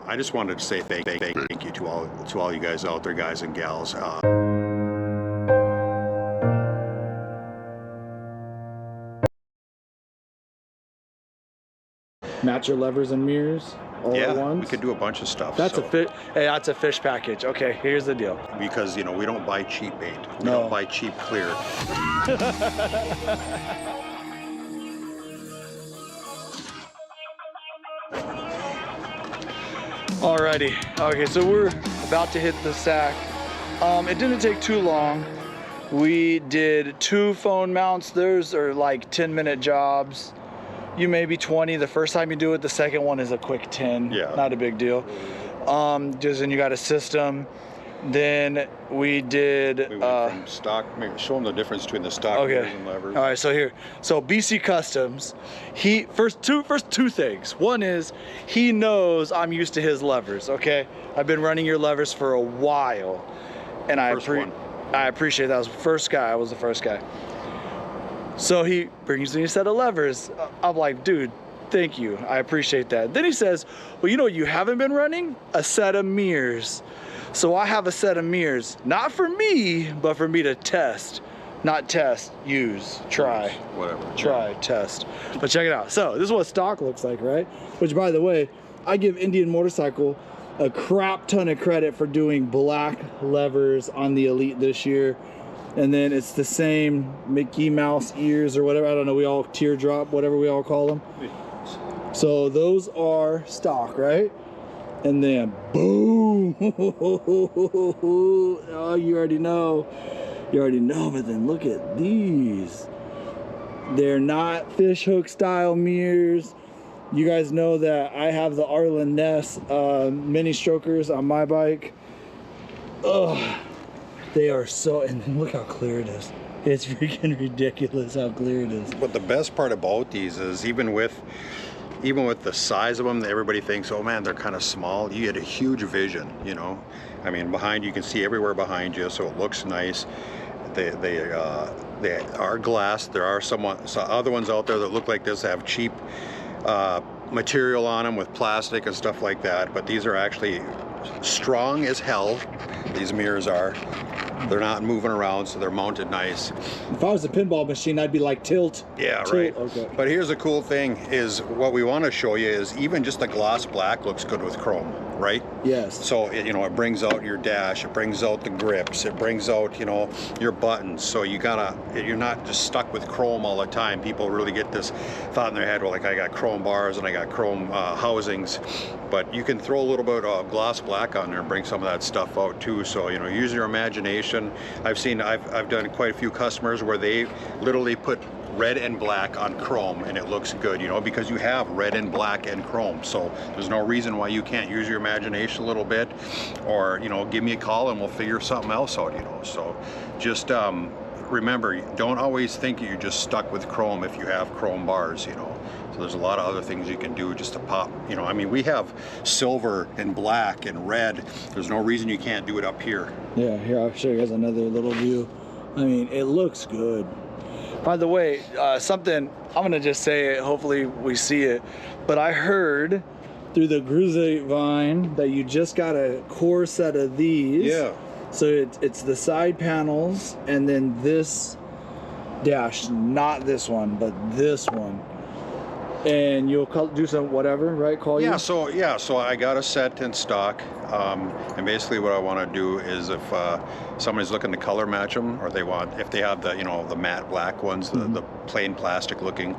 I just wanted to say thank you to all you guys out there, guys and gals. Match your levers and mirrors all at once. We could do a bunch of stuff. That's a fish. Hey, that's a fish package. Okay, here's the deal. Because we don't buy cheap bait. We No. don't buy cheap clear. Alrighty. Okay, so we're about to hit the sack. It didn't take too long. We did 2 phone mounts. Those are like 10-minute jobs. You may be 20 the first time you do it. The second one is a quick 10. Yeah. Not a big deal. Just then you got a system. Then we did. We went from stock. Show them the difference between the stock mirrors and levers. All right. So here. So BC Customs. He first two things. One is he knows I'm used to his levers. Okay. I've been running your levers for a while, and I appreciate that. I was the first guy. I was the first guy. So he brings me a set of levers. I'm like, dude, thank you. I appreciate that. Then he says, well, you know what you haven't been running? A set of mirrors. So I have a set of mirrors, not for me, but for me to test. Not test, use, try. Whatever. Try, test. But check it out. So this is what stock looks like, right? Which, by the way, I give Indian Motorcycle a crap ton of credit for doing black levers on the Elite this year. And then it's the same Mickey Mouse ears or whatever. I don't know. We all teardrop, whatever we all call them. So those are stock, right? And then boom. Oh, you already know. You already know. But then look at these. They're not fish hook style mirrors. You guys know that I have the Arlen Ness mini strokers on my bike. Ugh. They are so, and look how clear it is. It's freaking ridiculous how clear it is. But the best part about these is even with the size of them, everybody thinks, oh man, they're kind of small. You get a huge vision, I mean, behind you can see everywhere behind you, so it looks nice. They are glass. There are some other ones out there that look like this, have cheap material on them with plastic and stuff like that. But these are actually strong as hell. These mirrors are. They're not moving around, so they're mounted nice. If I was a pinball machine, I'd be like tilt. Yeah, tilt. right. Okay. But here's the cool thing is what we want to show you is even just the gloss black looks good with chrome, right? Yes. So it brings out your dash, it brings out the grips, it brings out your buttons. So you're not just stuck with chrome all the time. People really get this thought in their head, well, like I got chrome bars and I got chrome housings, but you can throw a little bit of gloss black on there and bring some of that stuff out too. So use your imagination. I've done quite a few customers where they literally put red and black on chrome and it looks good, because you have red and black and chrome. So there's no reason why you can't use your imagination a little bit, or give me a call and we'll figure something else out, So just remember, don't always think you're just stuck with chrome if you have chrome bars, So there's a lot of other things you can do just to pop, I mean, we have silver and black and red. There's no reason you can't do it up here. Yeah, here I'll show you guys another little view. I mean, it looks good. By the way, something, I'm gonna just say it, hopefully we see it, but I heard through the grapevine that you just got a core set of these. Yeah. So it's the side panels and then this dash, not this one, but this one. And you'll do some whatever, right? Call you? So I got a set in stock, and basically what I want to do is if somebody's looking to color match them, or if they have the the matte black ones, the plain plastic looking,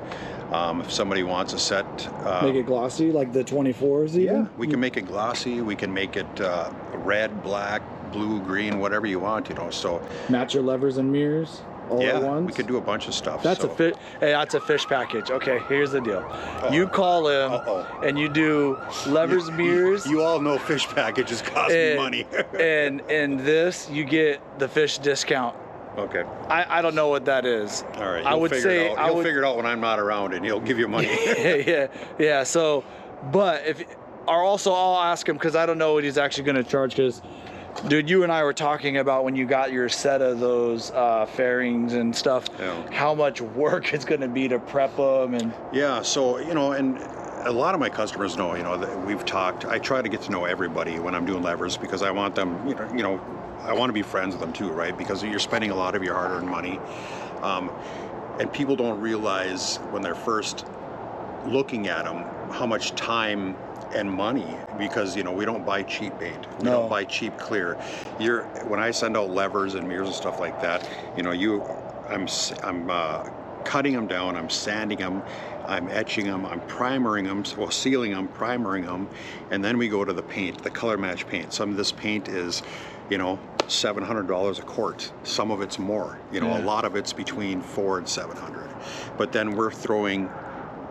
if somebody wants a set, make it glossy like the 24s even? Yeah, we can make it glossy. We can make it red, black, blue, green, whatever you want, So match your levers and mirrors. All at once? We could do a bunch of stuff. That's Hey, that's a fish package. Okay, here's the deal. You call him and you do levers, mirrors. You all know fish packages cost me money. and this, you get the fish discount. Okay. I don't know what that is. All right. I would say he'll figure it out when I'm not around, and he'll give you money. yeah. So, but I'll ask him because I don't know what he's actually going to charge because. Dude, you and I were talking about when you got your set of those fairings and stuff, how much work it's going to be to prep them. And yeah, so, and a lot of my customers know, that we've talked. I try to get to know everybody when I'm doing levers because I want them, I want to be friends with them too, right? Because you're spending a lot of your hard-earned money. And people don't realize when they're first looking at them how much time and money, because we don't buy cheap paint, we don't buy cheap clear. When I send out levers and mirrors and stuff like that, I'm cutting them down, I'm sanding them, I'm etching them, I'm primering them, sealing them, primering them, and then we go to the paint, the color match paint. Some of this paint is $700 a quart. Some of it's more. A lot of it's between $400 and $700. But then we're throwing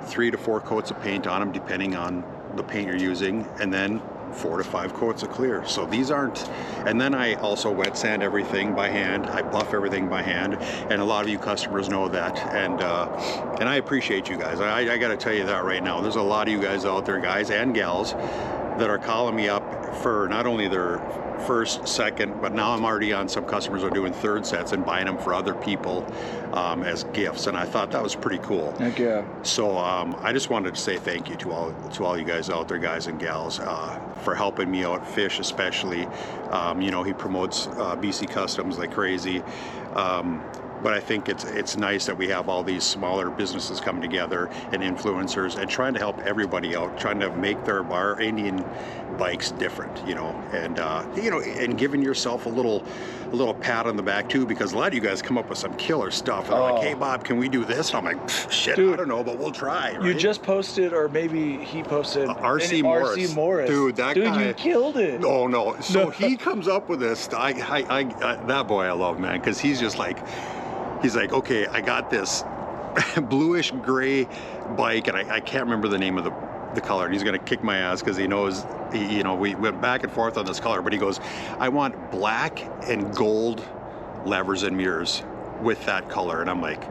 3 to 4 coats of paint on them, depending on the paint you're using, and then 4 to 5 coats of clear. So these aren't. And then I also wet sand everything by hand. I buff everything by hand, and a lot of you customers know that. And I appreciate you guys. I got to tell you that right now. There's a lot of you guys out there, guys and gals, that are calling me up for not only their first, second, but now I'm already on some customers are doing third sets and buying them for other people as gifts, and I thought that was pretty cool. Heck yeah. So I just wanted to say thank you to all you guys out there, guys and gals, for helping me out. Fish especially, he promotes BC Customs like crazy. But I think it's nice that we have all these smaller businesses coming together and influencers and trying to help everybody out, trying to make our Indian bikes different, and giving yourself a little pat on the back too, because a lot of you guys come up with some killer stuff. And they're like, hey Bob, can we do this? And I'm like, shit, dude, I don't know, but we'll try. Right? You just posted, or maybe he posted, RC Morris. Dude, that guy, you killed it. Oh no, so he comes up with this. That boy I love, man, because he's just like. He's like, okay, I got this bluish gray bike, and I can't remember the name of the color, and he's gonna kick my ass because he knows, we went back and forth on this color, but he goes, I want black and gold levers and mirrors with that color, and I'm like,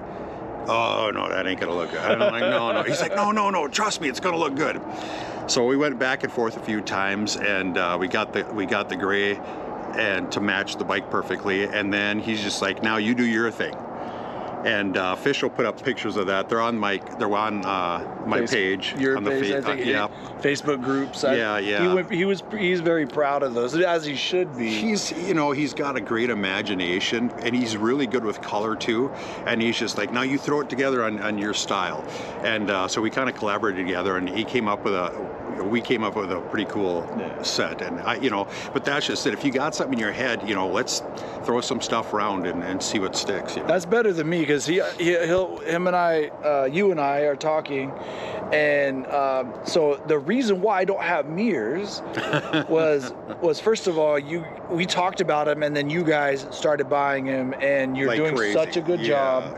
oh no, that ain't gonna look good. And I'm like, no. He's like, no, trust me, it's gonna look good. So we went back and forth a few times, and we got the gray and to match the bike perfectly, and then he's just like, now you do your thing. And Fish will put up pictures of that. They're on my page. Your on page, I think. Yeah. Facebook groups. Yeah. He's very proud of those, as he should be. He's got a great imagination, and he's really good with color too. And he's just like, now you throw it together on your style. And so we kind of collaborated together, and we came up with a pretty cool set. And but that's just it. If you got something in your head, let's throw some stuff around and see what sticks. That's better than me, because you and I are talking, and so the reason why I don't have mirrors was first of all, we talked about them, and then you guys started buying them, and you're like doing crazy. Such a good job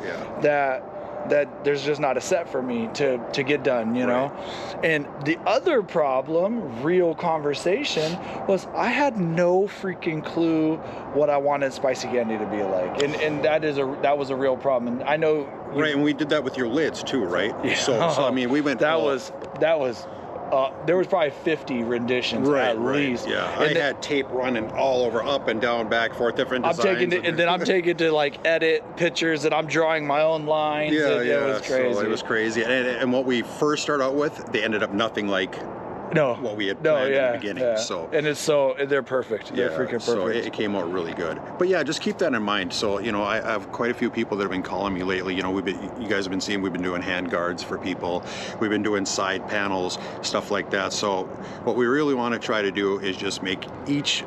that there's just not a set for me to get done, you know? And the other problem, real conversation, was I had no freaking clue what I wanted Spicy Candy to be like. And that was a real problem. And I know... Right, and we did that with your lids too, right? Yeah. So I mean, we went... That was there was probably 50 renditions at least. Yeah, I had tape running all over, up and down, back, forth, different designs. I'm taking to like edit pictures, and I'm drawing my own lines. It was crazy. So it was crazy. And what we first started out with, they ended up nothing like what we had planned in the beginning. Yeah. So they're perfect. They're freaking perfect. So it came out really good. But yeah, just keep that in mind. So I have quite a few people that have been calling me lately. You guys have been seeing, we've been doing hand guards for people. We've been doing side panels, stuff like that. So what we really want to try to do is just make each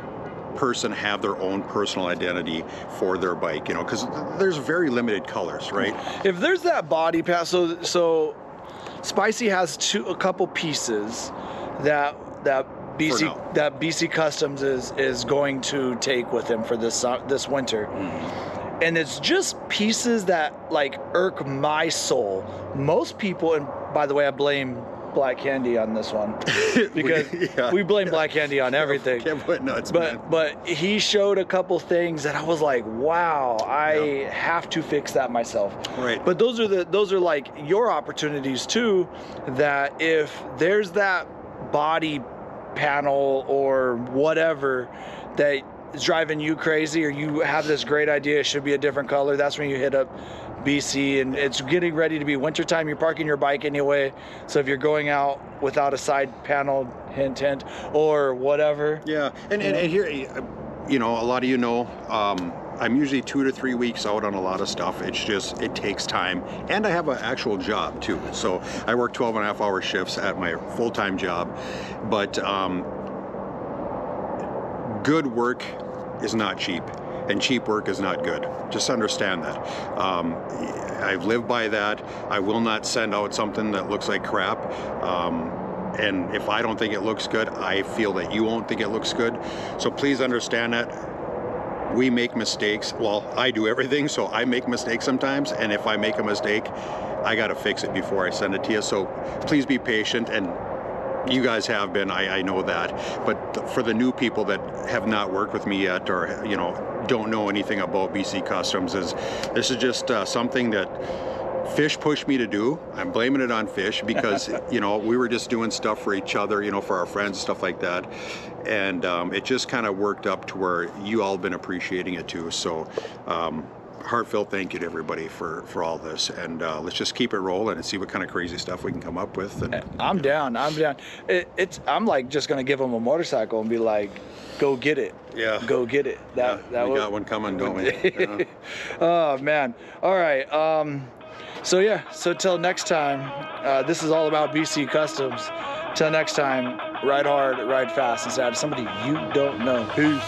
person have their own personal identity for their bike, because there's very limited colors, right? If there's that body pass, so Spicy has a couple pieces that BC Customs is going to take with him for this winter. Mm-hmm. And it's just pieces that like irk my soul. Most people, and by the way, I blame Black Candy on this one, because we blame Black Candy on everything. But he showed a couple things that I was like, wow, I have to fix that myself. Right. But those are like your opportunities too, that if there's that body panel or whatever that is driving you crazy, or you have this great idea, it should be a different color, that's when you hit up BC, and it's getting ready to be wintertime. You're parking your bike anyway, so if you're going out without a side panel, hint, hint, or whatever. Yeah, and here, you know, a lot of you know, I'm usually 2 to 3 weeks out on a lot of stuff. It's just, it takes time. And I have an actual job too. So I work 12.5-hour shifts at my full-time job. But good work is not cheap. And cheap work is not good. Just understand that. I've lived by that. I will not send out something that looks like crap. And if I don't think it looks good, I feel that you won't think it looks good. So please understand that. We make mistakes. Well, I do everything, so I make mistakes sometimes. And if I make a mistake, I got to fix it before I send it to you. So please be patient. And you guys have been, I know that. But for the new people that have not worked with me yet, or, you know, don't know anything about BC Customs, this is just something that Fish pushed me to do. I'm blaming it on Fish because, you know, we were just doing stuff for each other, you know, for our friends, stuff like that. And it just kind of worked up to where you all been appreciating it too. So heartfelt thank you to everybody for all this. And let's just keep it rolling and see what kind of crazy stuff we can come up with. And I'm down. I'm like just going to give them a motorcycle and be like, go get it. Yeah. Go get it. We got one coming, don't we? Yeah. Oh, man. All right. So yeah, so till next time, this is all about BC Customs. Till next time, ride hard, ride fast, and say hi to somebody you don't know. Peace.